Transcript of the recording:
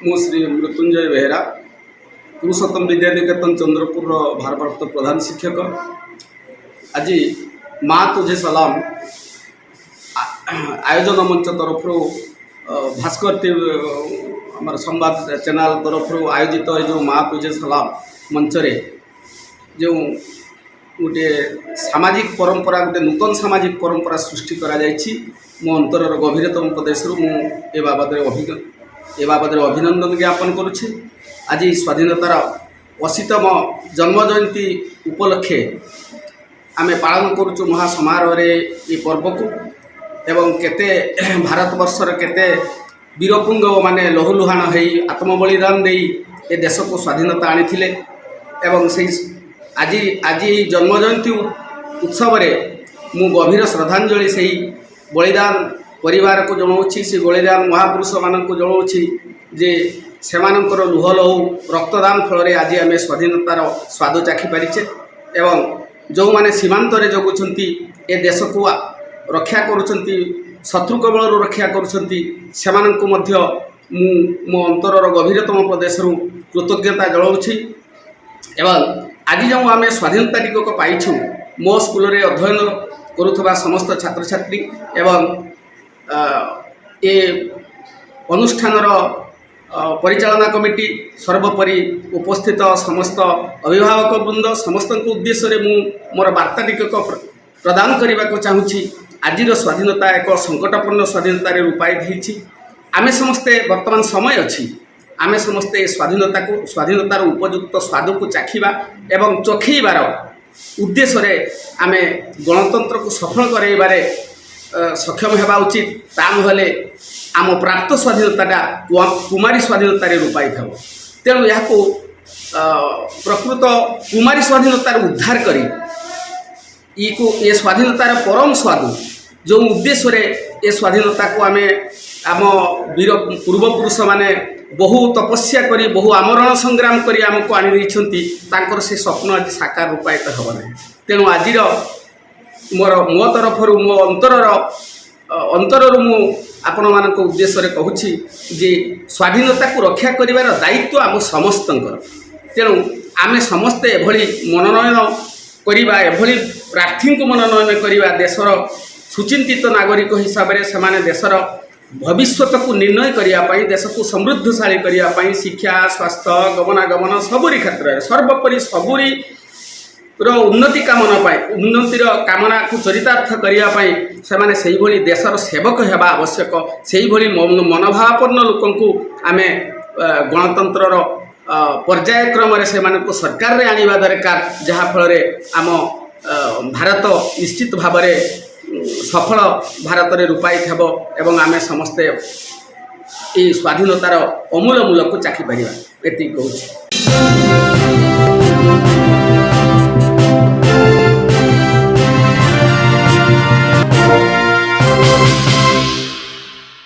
मु श्री मृत्युंजय बेहेरा पुरुषोत्तम विद्यानिकेतन चंद्रपुर भारप्राप्त प्रधान शिक्षक। आज माँ तुझे सलाम आयोजन मंच तरफ भास्कर टीवी आम संवाद चैनल तरफ आयोजित जो माँ तुझे सलाम मंच रे जो गोटे सामाजिक परंपरा गोटे नूतन सामाजिक परंपरा सृष्टि करा जायछि मो अंतरर गभीरतम प्रदेश ए बाबद अभिनंदन ज्ञापन करुछि। आज स्वाधीनतार 80तम जन्म जयंती उपलक्षे आमे पालन करुछु महासमारोह ये पर्व को एवं केते भारतवर्षर केते वीरपुंग माने लहुलुहाण है आत्म बलिदान दे ए देश को स्वाधीनता आनी एवं से आज जन्म जयंती उत्सव रे मु गभीर श्रद्धांजलि से बलिदान परिवार को जनाऊँगी से बलिदान महापुरुष मान को जनाऊँगी जे सेमानंकर लुह लहू रक्तदान फल आज आम स्वाधीनतार स्वाद चाखी पारिचे एवं जो माने सीमांत रे जगुछंती ए देश को रक्षा करुछंती शत्रु कबल रक्षा करुछंती सेमानंको मध्य मो अंतरर गभीरतम प्रदेश कृतज्ञता जनाऊँगी एवं आज जो आम स्वाधीनता टिकक पाइछु मो स्कूल रे अध्ययन करुथबा समस्त छात्र छात्री एवं ए अनुष्ठानर परिचालना कमिटी सर्वोपरि उपस्थित समस्त अभिभावक वृंद समस्त उद्देश्य मु मोर वार्ता टिकक प्रदान करने को चाहूँगी। आज स्वाधीनता एक संकटपूर्ण स्वाधीनता रूपायित होती आमे समस्ते वर्तमान समय अच्छी आमे समस्ते स्वाधीनता को स्वाधीनतार उपयुक्त स्वाद को चाखिबा एवं चखेबार उद्देश्य आमे गणतंत्र को सफल करैबारे सक्षम होगा उचित ता नहले आम प्राप्त स्वाधीनता कुमारी स्वाधीनता रूपायित हो। तेणु यहाँ प्रकृत कुमारी स्वाधीनता उद्धार करी ये स्वाधीनतार परम स्वाद जो उद्देश्य ये स्वाधीनता को आम आम वीर पूर्वपुरुष माने बहु तपस्या करी बहु आमरण संग्राम करी आमको आनी से स्वप्न आज साकार रूपायित हो ना। तेणु आज मो तरफ मो अंतरर मु आपण मान उद्देश्य कहूँ जे स्वाधीनता को रक्षा करिवार दायित्व आम समस्तंकर। तेणु आमे समस्ते एभली मनोनयन करिबा एभली प्रार्थी को मनोनयन करिबा देशर सुचिंतित नागरिक हिसाब से सेमाने देशर भविष्यत को निर्णय करने देश को समृद्धशाली करने शिक्षा स्वास्थ्य गमनागमन सबुरी क्षेत्र में सर्वोपरि सबुरी उन्नति कामना पाए उन्नतिर कामना को चरितार्थ करने से से भली देशर सेवक होगा आवश्यक से भली मनोभावापन्न लोक आम गणतंत्र पर्यायक्रम से सरकार रे आनिबा दरकार जहाँफल आम भारत निश्चित भाव सफल भारत रे रूपायित हेब एवं आमे समस्ते ये स्वाधीनतार अमूल मूल को चाखी पारिबा एति कहूँ।